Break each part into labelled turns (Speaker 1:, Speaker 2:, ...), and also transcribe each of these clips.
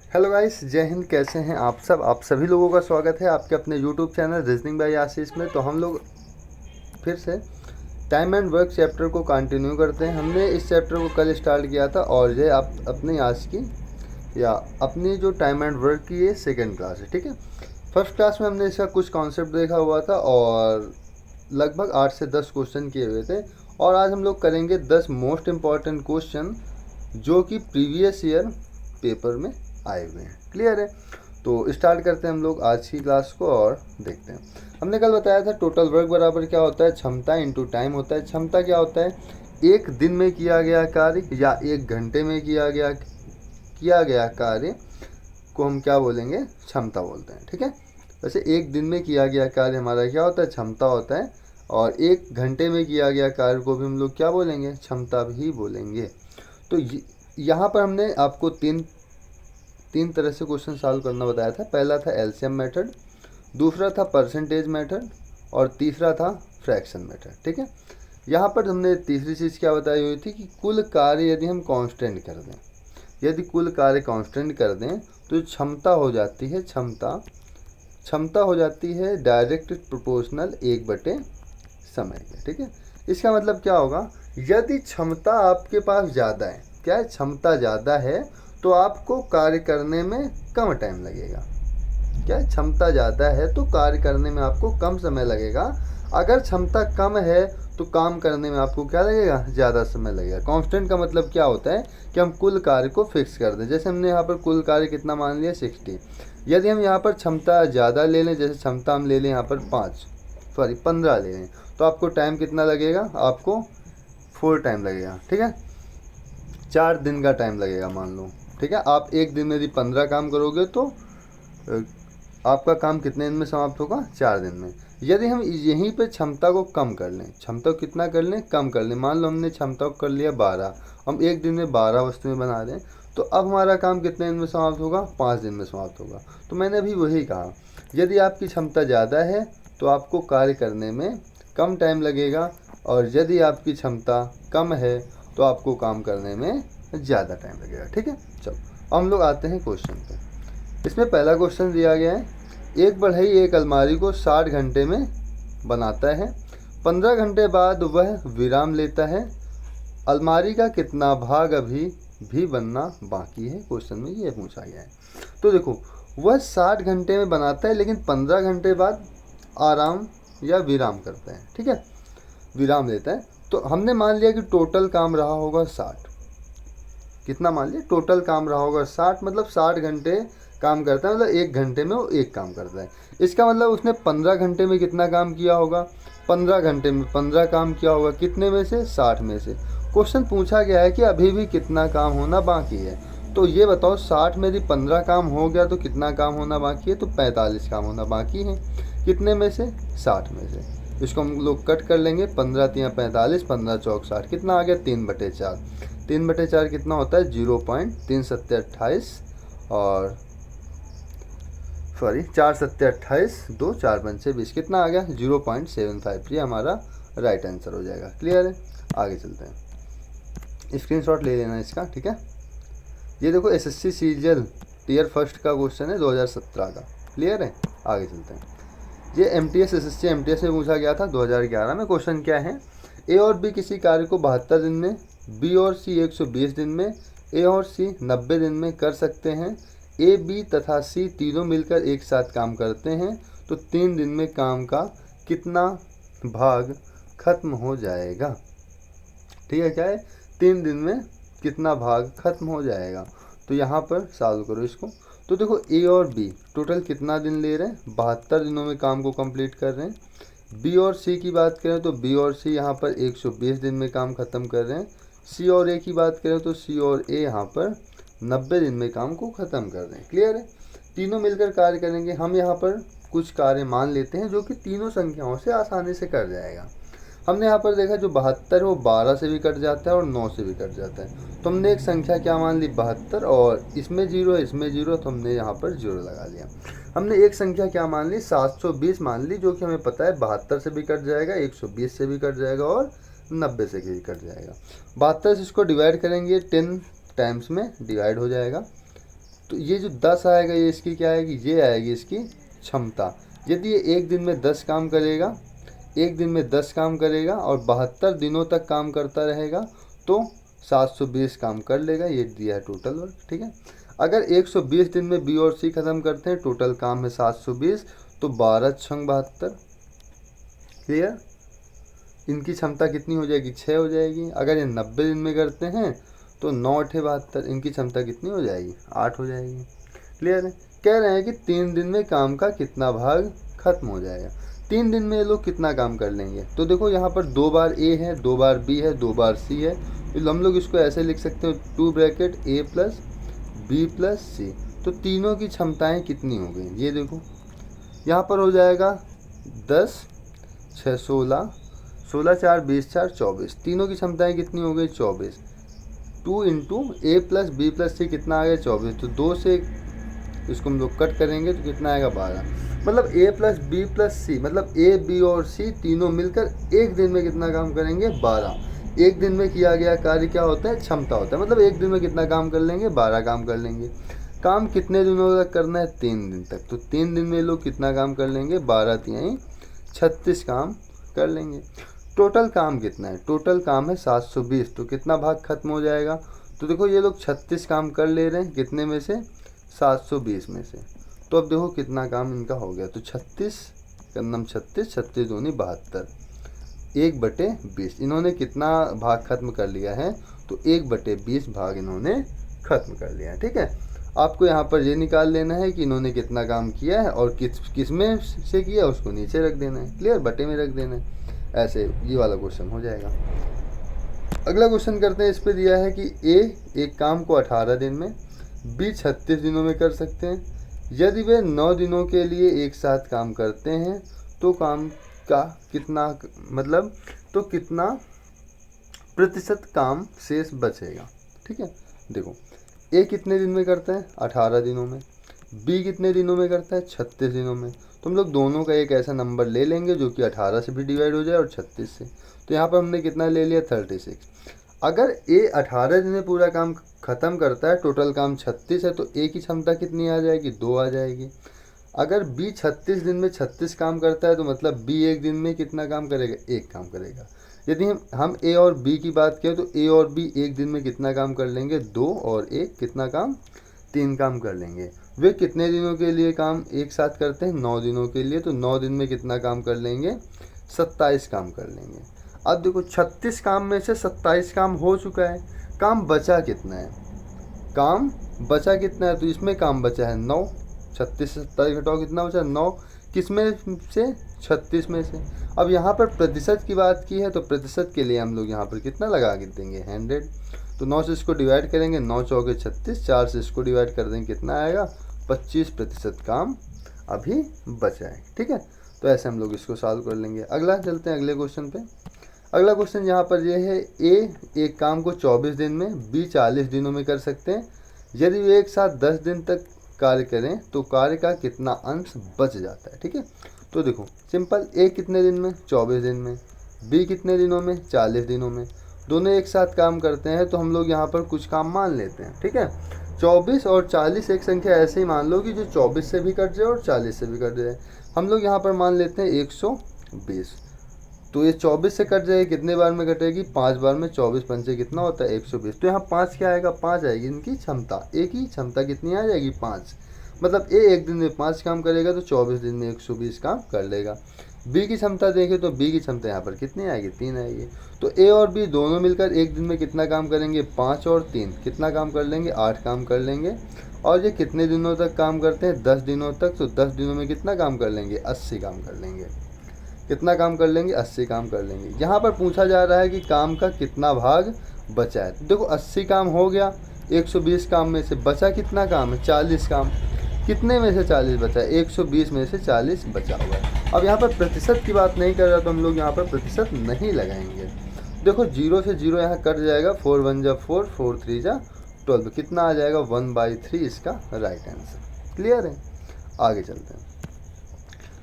Speaker 1: Hello guys, जय हिंद। कैसे हैं आप सब? आप सभी लोगों का स्वागत है आपके अपने यूट्यूब चैनल रीजनिंग बाय आशीष में। तो हम लोग फिर से टाइम एंड वर्क चैप्टर को कंटिन्यू करते हैं। हमने इस चैप्टर को कल स्टार्ट किया था और ये आप अपनी आज की या अपनी जो टाइम एंड वर्क की ये सेकेंड क्लास है, ठीक है। फर्स्ट क्लास में हमने इसका कुछ कॉन्सेप्ट देखा हुआ था और लगभग 8 से 10 क्वेश्चन किए हुए थे। और आज हम लोग करेंगे 10 मोस्ट इम्पॉर्टेंट क्वेश्चन जो कि प्रीवियस ईयर पेपर में आए हुए हैं। क्लियर है? तो स्टार्ट करते हैं हम लोग आज की क्लास को और देखते हैं। हमने कल बताया था टोटल वर्क बराबर क्या होता है, क्षमता इंटू टाइम होता है। क्षमता क्या होता है? एक दिन में किया गया कार्य या एक घंटे में किया गया कार्य को हम क्या बोलेंगे? क्षमता बोलते हैं, ठीक है। वैसे एक दिन में किया गया कार्य हमारा क्या होता है? क्षमता होता है। और एक घंटे में किया गया कार्य को भी हम लोग क्या बोलेंगे? क्षमता भी बोलेंगे। तो यहाँ पर हमने आपको तीन तरह से क्वेश्चन सॉल्व करना बताया था। पहला था एलसीएम मेथड, दूसरा था परसेंटेज मेथड और तीसरा था फ्रैक्शन मेथड, ठीक है। यहाँ पर हमने तीसरी चीज़ क्या बताई हुई थी कि कुल कार्य यदि हम कांस्टेंट कर दें, यदि कुल कार्य कांस्टेंट कर दें तो क्षमता हो जाती है क्षमता हो जाती है डायरेक्ट प्रोपोर्शनल 1/समय के, ठीक है। इसका मतलब क्या होगा? यदि क्षमता आपके पास ज़्यादा है, क्या है? क्षमता ज़्यादा है तो आपको कार्य करने में कम टाइम लगेगा। क्या है? क्षमता ज़्यादा है तो कार्य करने में आपको कम समय लगेगा। अगर क्षमता कम है तो काम करने में आपको क्या लगेगा? ज़्यादा समय लगेगा। कांस्टेंट का मतलब क्या होता है कि हम कुल कार्य को फिक्स कर दें। जैसे हमने यहाँ पर कुल कार्य कितना मान लिया? 60। यदि हम यहाँ पर क्षमता ज़्यादा ले लें, जैसे क्षमता हम ले लें यहाँ पर 15 ले लें, तो आपको टाइम कितना लगेगा? आपको 4 टाइम लगेगा, ठीक है। 4 दिन का टाइम लगेगा मान लो, ठीक है। आप एक दिन में यदि 15 काम करोगे तो आपका काम कितने दिन में समाप्त होगा? 4 दिन में। यदि हम यहीं पे क्षमता को कम कर लें, क्षमता को कितना कर लें? कम कर लें। मान लो हमने क्षमता को कर लिया 12, हम एक दिन में 12 वस्तुएं बना दें, तो अब हमारा काम कितने दिन में समाप्त होगा? 5 दिन में समाप्त होगा। तो मैंने अभी वही कहा, यदि आपकी क्षमता ज़्यादा है तो आपको कार्य करने में कम टाइम लगेगा, और यदि आपकी क्षमता कम है तो आपको काम करने में ज़्यादा टाइम लगेगा, ठीक है। चलो हम लोग आते हैं क्वेश्चन पे। इसमें पहला क्वेश्चन दिया गया है, एक बढ़ई एक अलमारी को 60 घंटे में बनाता है, 15 घंटे बाद वह विराम लेता है। अलमारी का कितना भाग अभी भी बनना बाकी है? क्वेश्चन में ये पूछा गया है। तो देखो, वह 60 घंटे में बनाता है लेकिन 15 घंटे बाद आराम या विराम करता है, ठीक है, विराम लेता है। तो हमने मान लिया कि टोटल काम रहा होगा 60। कितना मान लिया? टोटल काम रहा होगा 60, मतलब 60 घंटे काम करता है, मतलब एक घंटे में वो एक काम करता है। इसका मतलब उसने 15 घंटे में कितना काम किया होगा? 15 घंटे में 15 काम किया होगा। कितने में से? 60 में से। क्वेश्चन पूछा गया है कि अभी भी कितना काम होना बाकी है। तो ये बताओ, 60 में यदि 15 काम हो गया तो कितना काम होना बाकी है? तो 45 काम होना बाकी है। कितने में से? 60 में से। इसको हम लोग कट कर लेंगे, 15 तियाँ 45, 15 चौक 60, कितना आ गया? 3/4। 3/4 कितना होता है? 0.3 सत्ते 28 और 4 सत्ते 28, 2 4 पंचे 20, कितना आ गया? 0.75। ये हमारा राइट आंसर हो जाएगा। क्लियर है? आगे चलते हैं, स्क्रीनशॉट ले लेना इसका, ठीक है। ये देखो एसएससी सीजीएल टीयर फर्स्ट का क्वेश्चन है 2017 का। क्लियर है? आगे चलते हैं। ये एमटीएस एसएससी एमटीएस में पूछा गया था 2011 में। क्वेश्चन क्या है? ए और बी किसी कार्य को 72 दिन में, बी और सी 120 दिन में, ए और सी 90 दिन में कर सकते हैं। ए बी तथा सी तीनों मिलकर एक साथ काम करते हैं, तो 3 दिन में काम का कितना भाग खत्म हो जाएगा? ठीक है, क्या है? 3 दिन में कितना भाग खत्म हो जाएगा? तो यहाँ पर सॉल्व करो इसको। तो देखो, ए और बी टोटल कितना दिन ले रहे हैं? 72 दिनों में काम को कंप्लीट कर रहे हैं। बी और सी की बात करें तो बी और सी यहाँ पर 120 दिन में काम खत्म कर रहे हैं। सी और ए की बात करें तो सी और ए यहाँ पर 90 दिन में काम को ख़त्म कर रहे हैं। क्लियर है? तीनों मिलकर कार्य करेंगे। हम यहाँ पर कुछ कार्य मान लेते हैं जो कि तीनों संख्याओं से आसानी से कर जाएगा। हमने यहाँ पर देखा जो 72 है वो 12 से भी कट जाता है और 9 से भी कट जाता है। तो हमने एक संख्या क्या मान ली? 72, और इसमें 0 है, इसमें 0, तो हमने यहाँ पर 0 लगा लिया। हमने एक संख्या क्या मान ली? 720 मान ली, जो कि हमें पता है 72 से भी कट जाएगा, 120 से भी कट जाएगा और 90 से भी कट जाएगा। 72 से इसको डिवाइड करेंगे 10 टाइम्स में डिवाइड हो जाएगा। तो ये जो 10 आएगा ये इसकी क्या आएगी, ये आएगी इसकी क्षमता। यदि ये एक दिन में 10 काम करेगा, एक दिन में 10 काम करेगा और 72 दिनों तक काम करता रहेगा तो 720 काम कर लेगा। ये दिया है टोटल वर्क, ठीक है। अगर 120 दिन में बी और सी खत्म करते हैं, टोटल काम है 720, तो 12 छंग 72, क्लियर। इनकी क्षमता कितनी हो जाएगी, 6 हो जाएगी। अगर ये 90 दिन में करते हैं तो 9 8 72, इनकी क्षमता कितनी हो जाएगी, 8 हो जाएगी, क्लियर है। कह रहे हैं कि 3 दिन में काम का कितना भाग खत्म हो जाएगा। 3 दिन में ये लोग कितना काम कर लेंगे, तो देखो यहाँ पर 2 बार ए है, 2 बार बी है, 2 बार सी है, तो हम लोग इसको ऐसे लिख सकते हैं 2 ब्रैकेट ए प्लस बी प्लस सी। तो तीनों की क्षमताएं कितनी हो गई, ये देखो यहाँ पर हो जाएगा 10 6 16, 16 4 20 4 24, तीनों की क्षमताएं कितनी हो गई, 24। 2 इंटू ए प्लस बी प्लस सी कितना आ गया, 24। तो 2 से इसको हम लोग कट करेंगे तो कितना आएगा, 12। मतलब ए प्लस बी प्लस सी, मतलब ए बी और सी तीनों मिलकर एक दिन में कितना काम करेंगे, 12। एक दिन में किया गया कार्य क्या होता है, क्षमता होता है। मतलब एक दिन में कितना काम कर लेंगे, 12 काम कर लेंगे। काम कितने दिनों तक करना है, 3 दिन तक। तो 3 दिन में लोग कितना काम कर लेंगे, 12 तिहाई 36 काम कर लेंगे। टोटल काम कितना है, टोटल काम है 720, तो कितना भाग खत्म हो जाएगा। तो देखो ये लोग 36 काम कर ले रहे हैं, कितने में से, 720 में से। तो अब देखो कितना काम इनका हो गया, तो 36 कन्नम 36, 36 दूनी 72, 1/20 इन्होंने कितना भाग खत्म कर लिया है, तो 1/20 भाग इन्होंने खत्म कर लिया है, ठीक है। आपको यहाँ पर ये निकाल लेना है कि इन्होंने कितना काम किया है और किस में से किया, उसको नीचे रख देना है, क्लियर, बटे में रख देना है। ऐसे ये वाला क्वेश्चन हो जाएगा। अगला क्वेश्चन करते हैं। इस पे दिया है कि ए एक काम को 18 दिन में, बी 36 दिनों में कर सकते हैं। यदि वे 9 दिनों के लिए एक साथ काम करते हैं तो काम का कितना, मतलब तो कितना प्रतिशत काम शेष बचेगा, ठीक है। देखो ए कितने दिन में करता है, 18 दिनों में। बी कितने दिनों में करता है, 36 दिनों में। तो हम लोग दोनों का एक ऐसा नंबर ले लेंगे जो कि 18 से भी डिवाइड हो जाए और 36 से। तो यहाँ पर हमने कितना ले लिया, 36। अगर ए 18 दिन में पूरा काम ख़त्म करता है, टोटल काम 36 है, तो ए की क्षमता कितनी आ जाएगी, 2 आ जाएगी। अगर बी 36 दिन में 36 काम करता है तो मतलब बी एक दिन में कितना काम करेगा, 1 काम करेगा। यदि हम ए और बी की बात करें तो ए और बी एक दिन में कितना काम कर लेंगे, 2 और 1 कितना काम, 3 काम कर लेंगे। वे कितने दिनों के लिए काम एक साथ करते हैं, 9 दिनों के लिए। तो 9 दिन में कितना काम कर लेंगे, 27 काम कर लेंगे। अब देखो 36 काम में से 27 काम हो चुका है, काम बचा कितना है, काम बचा कितना है, तो इसमें काम बचा है 9। 36 से 27 घटाओ कितना बचा, 9। किस में से, 36 में से। अब यहाँ पर प्रतिशत की बात की है तो प्रतिशत के लिए हम लोग यहाँ पर कितना लगा के देंगे, 100। तो 9 से इसको डिवाइड करेंगे, 9 चौके 36, 4 से इसको डिवाइड कर देंगे, कितना आएगा, 25% काम अभी बचा है, ठीक है। तो ऐसे हम लोग इसको सॉल्व कर लेंगे। अगला चलते हैं अगले क्वेश्चन पे। अगला क्वेश्चन यहाँ पर ये है, ए एक काम को 24 दिन में, बी 40 दिनों में कर सकते हैं। यदि वे एक साथ 10 दिन तक कार्य करें तो कार्य का कितना अंश बच जाता है, ठीक है। तो देखो सिंपल, ए कितने दिन में, 24 दिन में, बी कितने दिनों में, 40 दिनों में। दोनों एक साथ काम करते हैं तो हम लोग यहाँ पर कुछ काम मान लेते हैं, ठीक है। 24 और 40 एक संख्या ऐसे ही मान लो कि जो 24 से भी कट जाए और 40 से भी कट जाए। हम लोग यहाँ पर मान लेते हैं 120। तो ये 24 से कट जाएगी, कितने बार में कटेगी, 5 बार में। 24 पंचे कितना होता है, 120। तो यहाँ 5 क्या आएगा, 5 आएगी इनकी क्षमता। ए की क्षमता कितनी आ जाएगी, 5। मतलब ए एक दिन में 5 काम करेगा तो 24 दिन में 120 काम कर लेगा। बी की क्षमता देखें तो बी की क्षमता यहाँ पर कितनी आएगी, 3 आएगी। तो ए और बी दोनों मिलकर एक दिन में कितना काम करेंगे, 5 और 3 कितना काम कर लेंगे, 8 काम कर लेंगे। और ये कितने दिनों तक काम करते हैं, 10 दिनों तक। तो 10 दिनों में कितना काम कर लेंगे, 80 काम कर लेंगे। कितना काम कर लेंगे, 80 काम कर लेंगे। यहाँ पर पूछा जा रहा है कि काम का कितना भाग बचा है। तो देखो 80 काम हो गया, 120 काम में से बचा कितना काम है, 40 काम। कितने में से 40 बचा है, 120 में से 40 बचा हुआ है। अब यहाँ पर प्रतिशत की बात नहीं कर रहा तो हम लोग यहाँ पर प्रतिशत नहीं लगाएंगे। देखो 0 से 0 यहाँ कट जाएगा, 4 1 जा 4, 4 3 जा 12, कितना आ जाएगा, 1/3 इसका राइट आंसर। क्लियर है, आगे चलते हैं।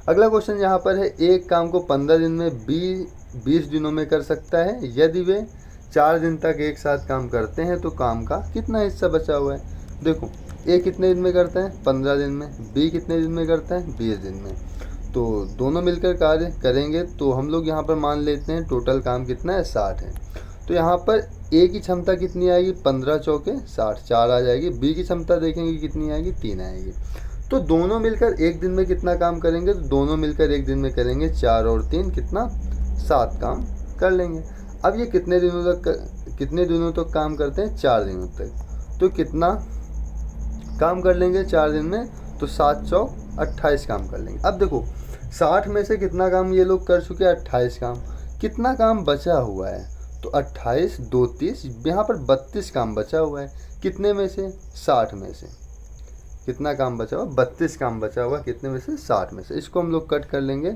Speaker 1: अगला क्वेश्चन यहाँ पर है, एक काम को 15 दिन में, बी 20 दिनों में कर सकता है। यदि वे 4 दिन तक एक साथ काम करते हैं तो काम का कितना हिस्सा बचा हुआ है। देखो ए कितने दिन में करते हैं 15 दिन में, बी कितने दिन में करते हैं 20 दिन में। तो दोनों मिलकर कार्य करेंगे तो हम लोग यहाँ पर मान लेते हैं टोटल काम कितना है 60 है। तो यहाँ पर ए की क्षमता कितनी आएगी 15 चौके 60, 4 आ जाएगी। बी की क्षमता देखेंगे कितनी आएगी 3 आएगी। तो दोनों मिलकर एक दिन में कितना काम करेंगे, तो दोनों मिलकर एक दिन में करेंगे 4 और 3 कितना 7 काम कर लेंगे। अब ये कितने दिनों तक काम करते हैं 4 दिनों तक। तो कितना काम कर लेंगे 4 दिन में, तो 7 चौक 28 काम कर लेंगे। अब देखो 60 में से कितना काम ये लोग कर चुके हैं 28 काम, कितना काम बचा हुआ है, तो 28 2 30, यहाँ पर 32 काम बचा हुआ है। कितने में से 60 में से कितना काम बचा हुआ 32 काम बचा हुआ, कितने में से 60 में से। इसको हम लोग कट कर लेंगे,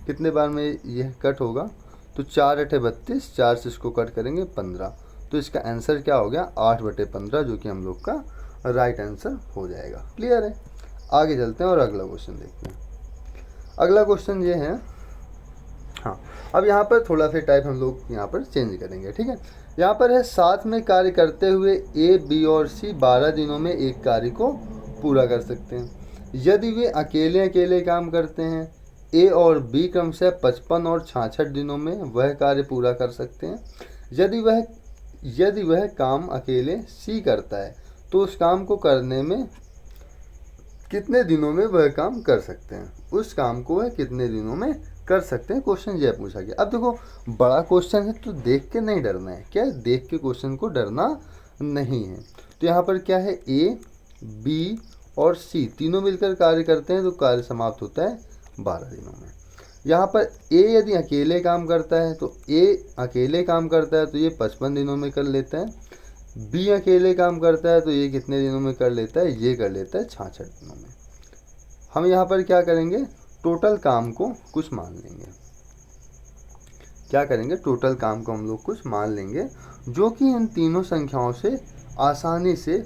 Speaker 1: कितने बार में यह कट होगा, तो 4 8 32, 4 से इसको कट करेंगे 15। तो इसका आंसर क्या हो गया 8/15, जो कि हम लोग का राइट आंसर हो जाएगा। क्लियर है। आगे चलते हैं और अगला क्वेश्चन देखते हैं। अगला क्वेश्चन ये है, हाँ अब यहाँ पर थोड़ा सा टाइप हम लोग यहाँ पर चेंज करेंगे। ठीक है, यहाँ पर है साथ में कार्य करते हुए ए बी और सी 12 दिनों में एक कार्य को पूरा कर सकते हैं। यदि वे अकेले अकेले काम करते हैं ए और बी क्रमशः 55 और 66 दिनों में वह कार्य पूरा कर सकते हैं। यदि वह काम अकेले सी करता है तो उस काम को करने में कितने दिनों में वह काम कर सकते हैं, उस काम को वह कितने दिनों में कर सकते हैं। क्वेश्चन ये पूछा गया। अब देखो बड़ा क्वेश्चन है तो देख के नहीं डरना है, क्या है देख के क्वेश्चन को डरना नहीं है। तो यहाँ पर क्या है ए बी और सी तीनों मिलकर कार्य करते हैं तो कार्य समाप्त होता है 12 दिनों में। यहाँ पर ए यदि अकेले काम करता है तो ए अकेले काम करता है तो ये 55 दिनों में कर लेता है। बी अकेले काम करता है तो ये कितने दिनों में कर लेता है, ये कर लेता है 66 दिनों में। हम यहाँ पर क्या करेंगे टोटल काम को कुछ मान लेंगे। क्या करेंगे टोटल काम को हम लोग कुछ मान लेंगे जो कि इन तीनों संख्याओं से आसानी से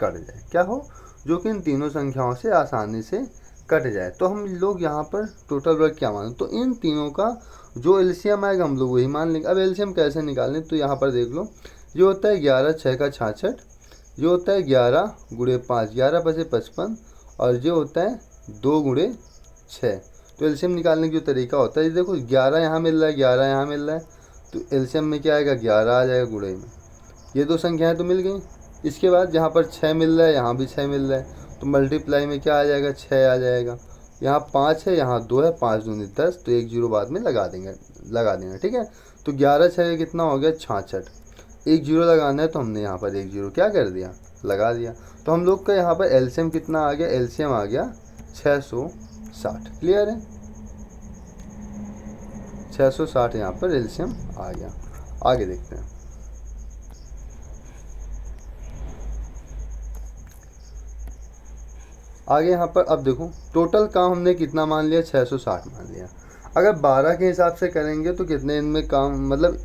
Speaker 1: कट जाए। क्या हो, जो कि इन तीनों संख्याओं से आसानी से कट जाए। तो हम लोग यहाँ पर टोटल वर्क क्या माने, तो इन तीनों का जो एलसीएम आएगा हम लोग वही मान लेंगे। अब एलसीएम कैसे निकालें, तो यहाँ पर देख लो ये होता है 11 6 का 66, ये होता है 11 गुणे 5 11 बचे 55, और ये होता है 2 गुणे 6। तो एलसीएम निकालने का जो तरीका होता है, ये देखो 11 यहाँ मिल रहा है 11 यहाँ मिल रहा है, तो एलसीएम में क्या आएगा 11 आ जाएगा गुणे में। ये दो संख्याएं तो मिल गई। इसके बाद यहाँ पर 6 मिल रहा है, यहाँ भी 6 मिल रहा है, तो मल्टीप्लाई में क्या आ जाएगा 6 आ जाएगा। यहाँ 5 है, यहाँ 2 है, 5 दूनी 10, तो 1 0 बाद में लगा देंगे। ठीक है, तो 11 6 कितना हो गया 66, 1 0 लगाना है तो हमने यहाँ पर 1 0 क्या कर दिया लगा दिया। तो हम लोग का यहाँ पर एलसीएम कितना आ गया, एलसीएम आ गया 660। क्लियर है, 660 यहाँ पर एलसीएम आ गया। आगे देखते हैं। आगे यहाँ पर अब देखो टोटल काम हमने कितना मान लिया 660 मान लिया। अगर 12 के हिसाब से करेंगे तो कितने दिन में काम, मतलब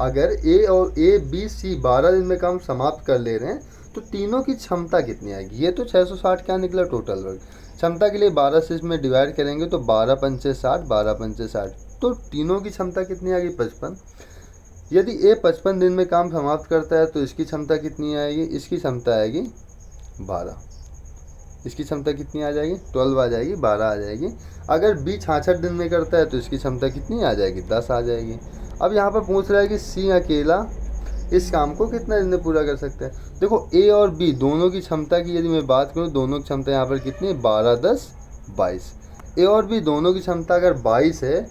Speaker 1: अगर ए बी सी 12 दिन में काम समाप्त कर ले रहे हैं तो तीनों की क्षमता कितनी आएगी। ये तो 660 क्या निकला टोटल वर्क। क्षमता के लिए 12 से इसमें डिवाइड करेंगे तो 12 पंचे 60, 12 पंचे 60, तो तीनों की क्षमता कितनी आएगी 55। यदि ए 55 दिन में काम समाप्त करता है तो इसकी क्षमता कितनी आएगी, इसकी क्षमता आएगी 12। इसकी क्षमता कितनी आ जाएगी 12 आ जाएगी, 12 आ जाएगी। अगर बी 66 दिन में करता है तो इसकी क्षमता कितनी आ जाएगी 10 आ जाएगी। अब यहाँ पर पूछ रहा है कि सी अकेला इस काम को कितना दिन में पूरा कर सकता है। देखो ए और बी दोनों की क्षमता की यदि मैं बात करूँ, दोनों की क्षमता यहाँ पर कितनी है 12 10 22। ए और बी दोनों की क्षमता अगर 22 है,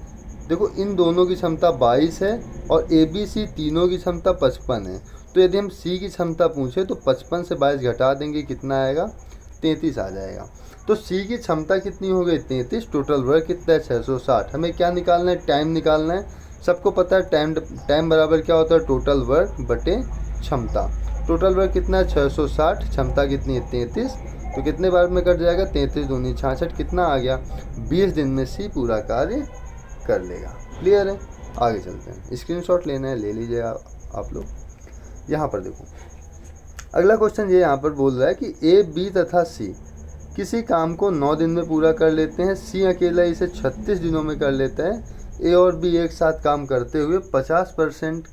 Speaker 1: देखो इन दोनों की क्षमता 22 है और ए बी सी तीनों की क्षमता 55 है। तो यदि हम सी की क्षमता पूछें तो 55 से 22 घटा देंगे कितना आएगा 33 आ जाएगा। तो सी की क्षमता कितनी हो गई 33, टोटल वर्क कितना है 660। हमें क्या निकालना है, टाइम निकालना है। सबको पता है टाइम बराबर क्या होता है टोटल वर्क बटे क्षमता। टोटल वर्क कितना है 660, क्षमता कितनी है 33, तो कितने बार में कट जाएगा 33 दूनी 66, कितना आ गया 20 दिन में सी पूरा कार्य कर लेगा। क्लियर है, आगे चलते हैं। स्क्रीनशॉट लेना है ले लीजिए आप लोग। यहाँ पर देखो अगला क्वेश्चन ये यहाँ पर बोल रहा है कि ए बी तथा सी किसी काम को 9 दिन में पूरा कर लेते हैं। सी अकेला इसे 36 दिनों में कर लेता है। ए और बी एक साथ काम करते हुए 50%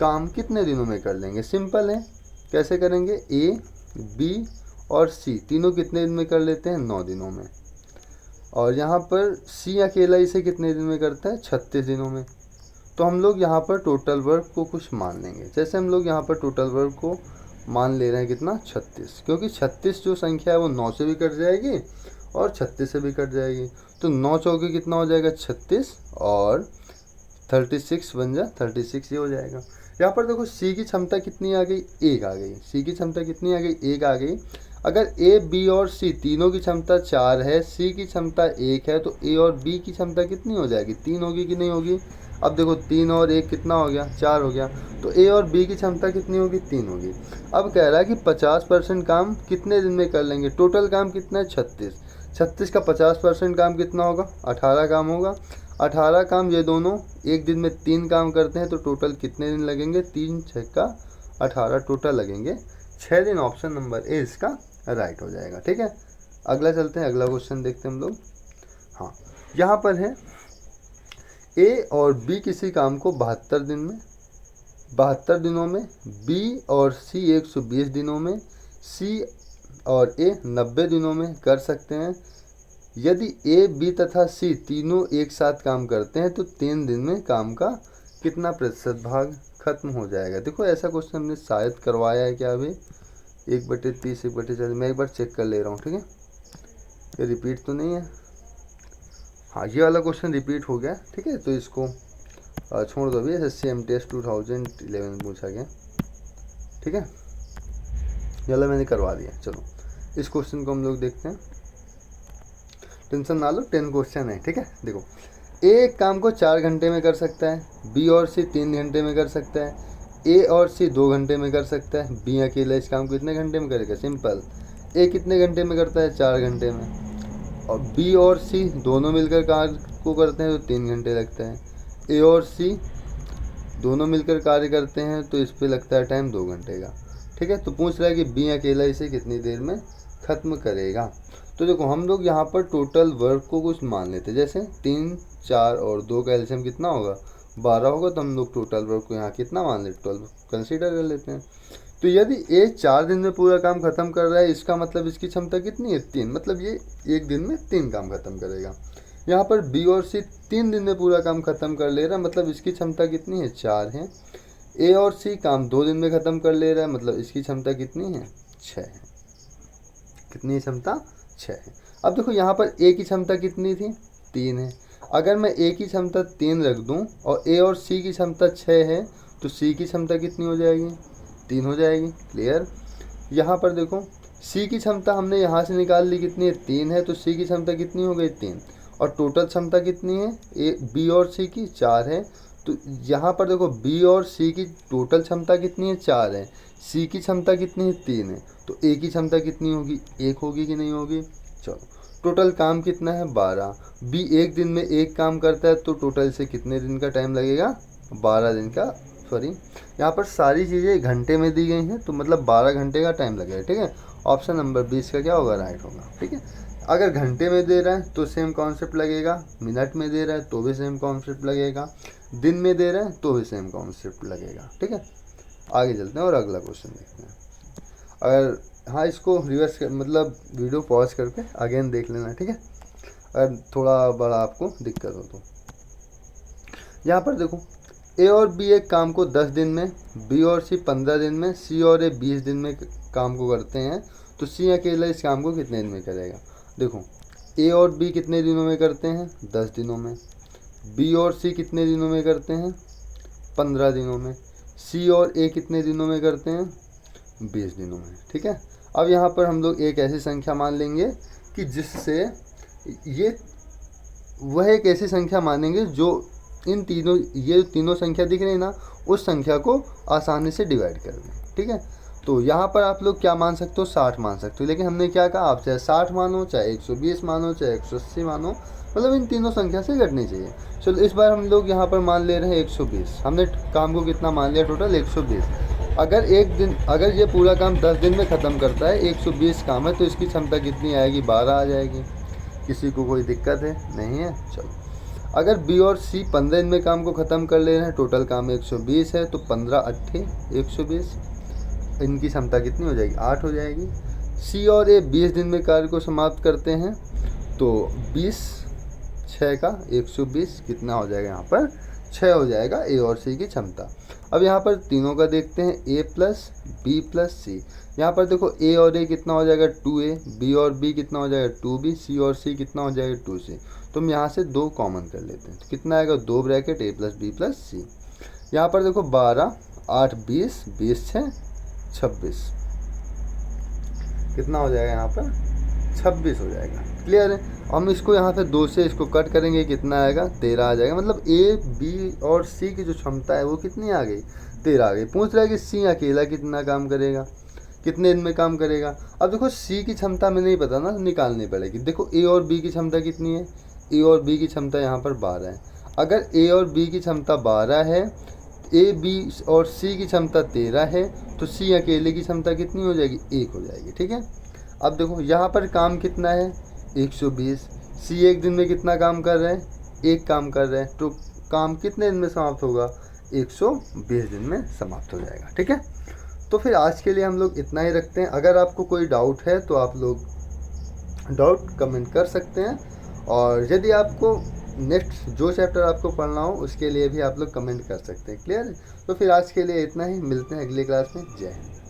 Speaker 1: काम कितने दिनों में कर लेंगे। सिंपल है, कैसे करेंगे, ए बी और सी तीनों कितने दिन में कर लेते हैं, 9 दिनों में। और यहाँ पर सी अकेला इसे कितने दिन में करता है, 36 दिनों में। तो हम लोग यहाँ पर टोटल वर्क को कुछ मान लेंगे। जैसे हम लोग यहाँ पर टोटल वर्क को मान ले रहे हैं कितना, 36, क्योंकि 36 जो संख्या है वो 9 से भी कट जाएगी और 36 से भी कट जाएगी। तो 9 चौके कितना हो जाएगा, 36, और 36 बन जा 36 ये हो जाएगा। यहाँ पर देखो सी की क्षमता कितनी आ गई, 1 आ गई। सी की क्षमता कितनी आ गई, 1 आ गई। अगर ए बी और सी तीनों की क्षमता 4 है, सी की क्षमता 1 है, तो ए और बी की क्षमता कितनी हो जाएगी, 3 होगी कि नहीं होगी। अब देखो 3 और 1 कितना हो गया, 4 हो गया। तो ए और बी की क्षमता कितनी होगी, 3 होगी। अब कह रहा है कि 50% काम कितने दिन में कर लेंगे। टोटल काम कितना है, 36। 36 का 50% काम कितना होगा, 18 काम होगा। 18 काम ये दोनों एक दिन में 3 काम करते हैं, तो टोटल कितने दिन लगेंगे, 3 6 का 18 टोटल लगेंगे 6 दिन। ऑप्शन नंबर ए इसका राइट हो जाएगा। ठीक है, अगला चलते हैं, अगला क्वेश्चन देखते हैं हम लोग। हाँ, यहाँ पर है ए और बी किसी काम को 72 दिनों में, बी और सी 120 दिनों में, सी और ए 90 दिनों में कर सकते हैं। यदि ए बी तथा सी तीनों एक साथ काम करते हैं तो 3 दिन में काम का कितना प्रतिशत भाग खत्म हो जाएगा। देखो ऐसा क्वेश्चन हमने शायद करवाया है क्या अभी, 1/30 1/40। मैं एक बार चेक कर ले रहा हूँ। ठीक है, ये रिपीट तो नहीं है। हाँ, ये वाला क्वेश्चन रिपीट हो गया। ठीक है, तो इसको छोड़ दो। अभी SSC MTS 2011 में पूछा गया। ठीक है, चलो मैंने करवा दिया। चलो इस क्वेश्चन को हम लोग देखते हैं, टेंशन ना लो, 10 क्वेश्चन है। ठीक है, देखो ए एक काम को 4 घंटे में कर सकता है, बी और सी 3 घंटे में कर सकता है, ए और सी 2 घंटे में कर सकता है। बी अकेला इस काम को कितने घंटे में करेगा, सिंपल। ए कितने घंटे में करता है, 4 घंटे में। और बी और सी दोनों मिलकर कार्य को करते हैं तो 3 घंटे लगता है। ए और सी दोनों मिलकर कार्य करते हैं तो इस पर लगता है टाइम 2 घंटे का। ठीक है, तो पूछ रहा है कि बी अकेला इसे कितनी देर में ख़त्म करेगा। तो देखो हम लोग यहाँ पर टोटल वर्क को कुछ मान लेते हैं। जैसे 3 4 और 2 का एलसीएम कितना होगा, 12 होगा। तो हम लोग टोटल वर्क को यहाँ कितना मान लेते, 12 कंसीडर कर लेते हैं। तो यदि ए 4 दिन में पूरा काम खत्म कर रहा है, इसका मतलब इसकी क्षमता कितनी है, 3। मतलब ये एक दिन में 3 काम खत्म करेगा। यहाँ पर बी और सी 3 दिन में पूरा काम खत्म कर ले रहा है, मतलब इसकी क्षमता कितनी है, 4 है। ए और सी काम 2 दिन में ख़त्म कर ले रहा है, मतलब इसकी क्षमता कितनी है, 6 है। कितनी क्षमता, 6 है। अब देखो यहाँ पर ए की क्षमता कितनी थी, 3 है। अगर मैं ए की क्षमता 3 रख दूँ और ए और सी की क्षमता 6 है, तो सी की क्षमता कितनी हो जाएगी, 3 हो जाएगी। क्लियर। यहाँ पर देखो सी की क्षमता हमने यहाँ से निकाल ली, कितनी है, 3 है। तो सी की क्षमता कितनी हो गई, 3। और टोटल क्षमता कितनी है, ए बी और सी की, 4 है। तो यहाँ पर देखो बी और सी की टोटल क्षमता कितनी है, 4 है। सी की क्षमता कितनी है, 3 है। तो ए की क्षमता कितनी होगी, 1 होगी कि नहीं होगी। चलो टोटल काम कितना है, 12। बी एक दिन में 1 काम करता है, तो टोटल से कितने दिन का टाइम लगेगा, 12 दिन का। सॉरी, यहाँ पर सारी चीज़ें घंटे में दी गई हैं, तो मतलब 12 घंटे का टाइम लगेगा। ठीक है, ऑप्शन नंबर 20 का क्या होगा, राइट होगा। ठीक है, अगर घंटे में दे रहा है तो सेम कॉन्सेप्ट लगेगा, मिनट में दे रहा है तो भी सेम कॉन्सेप्ट लगेगा, दिन में दे रहा है तो भी सेम कॉन्सेप्ट लगेगा। ठीक है, आगे चलते हैं और अगला क्वेश्चन देखते हैं। अगर हाँ, इसको रिवर्स मतलब वीडियो पॉज करके अगेन देख लेना। ठीक है, अगर थोड़ा बड़ा आपको दिक्कत हो तो। यहाँ पर देखो ए और बी एक काम को 10 दिन में, बी और सी 15 दिन में, सी और ए 20 दिन में काम को करते हैं, तो सी अकेला इस काम को कितने दिन में करेगा। देखो ए और बी कितने दिनों में करते हैं, 10 दिनों में। बी और सी कितने दिनों में करते हैं, 15 दिनों में। सी और ए कितने दिनों में करते हैं, 20 दिनों में। ठीक है, अब यहाँ पर हम लोग एक ऐसी संख्या मान लेंगे कि जिससे ये वह एक ऐसी संख्या मानेंगे जो इन तीनों, ये तीनों संख्या दिख रही है ना, उस संख्या को आसानी से डिवाइड कर दें। ठीक है, तो यहाँ पर आप लोग क्या मान सकते हो, 60 मान सकते हो। लेकिन हमने क्या कहा, आप चाहे 60 मानो, चाहे 120 मानो, चाहे 180 मानो, मतलब इन तीनों संख्या से घटनी चाहिए। चलो इस बार हम लोग यहाँ पर मान ले रहे हैं 120। हमने काम को कितना मान लिया, टोटल 120। अगर ये पूरा काम 10 दिन में ख़त्म करता है, 120 काम है, तो इसकी क्षमता कितनी आएगी, 12 आ जाएगी। किसी को कोई दिक्कत है, नहीं है। चलो अगर बी और सी 15 दिन में काम को ख़त्म कर ले रहे हैं, टोटल काम 120 है, तो 15 8 120, इनकी क्षमता कितनी हो जाएगी, 8 हो जाएगी। सी और ए 20 दिन में कार्य को समाप्त करते हैं, तो 20 6 का 120 कितना हो जाएगा, यहाँ पर 6 हो जाएगा ए और सी की क्षमता। अब यहाँ पर तीनों का देखते हैं, ए प्लस बी प्लस सी। यहाँ पर देखो ए और ए कितना हो जाएगा 2a, बी और बी कितना हो जाएगा 2b, सी और सी कितना हो जाएगा 2c। तो हम यहाँ से 2 कॉमन कर लेते हैं, तो कितना आएगा 2 ब्रैकेट ए प्लस बी प्लस सी। यहाँ पर देखो 12 8 20, 20 6 26, कितना हो जाएगा यहाँ पर 26 हो जाएगा। क्लियर है। हम इसको यहाँ से 2 से इसको कट करेंगे, कितना आएगा 13 आ जाएगा। मतलब ए बी और सी की जो क्षमता है वो कितनी आ गई 13 आ गई। पूछ रहा है कि सी अकेला कितना काम करेगा, कितने दिन में काम करेगा। अब देखो सी की क्षमता में नहीं पता ना, निकालनी पड़ेगी। देखो ए और बी की क्षमता कितनी है, ए और बी की क्षमता यहाँ पर 12 है। अगर ए और बी की क्षमता 12 है, ए बी और सी की क्षमता 13 है, तो सी अकेले की क्षमता कितनी हो जाएगी 1 हो जाएगी। ठीक है। अब देखो यहाँ पर काम कितना है 120, सी एक दिन में कितना काम कर रहे हैं, 1 काम कर रहे हैं, तो काम कितने दिन में समाप्त होगा 120 दिन में समाप्त हो जाएगा। ठीक है। तो फिर आज के लिए हम लोग इतना ही रखते हैं। अगर आपको कोई डाउट है तो आप लोग डाउट कमेंट कर सकते हैं, और यदि आपको नेक्स्ट जो चैप्टर आपको पढ़ना हो उसके लिए भी आप लोग कमेंट कर सकते हैं। क्लियर है। तो फिर आज के लिए इतना ही, मिलते हैं अगली क्लास में। जय हिंद।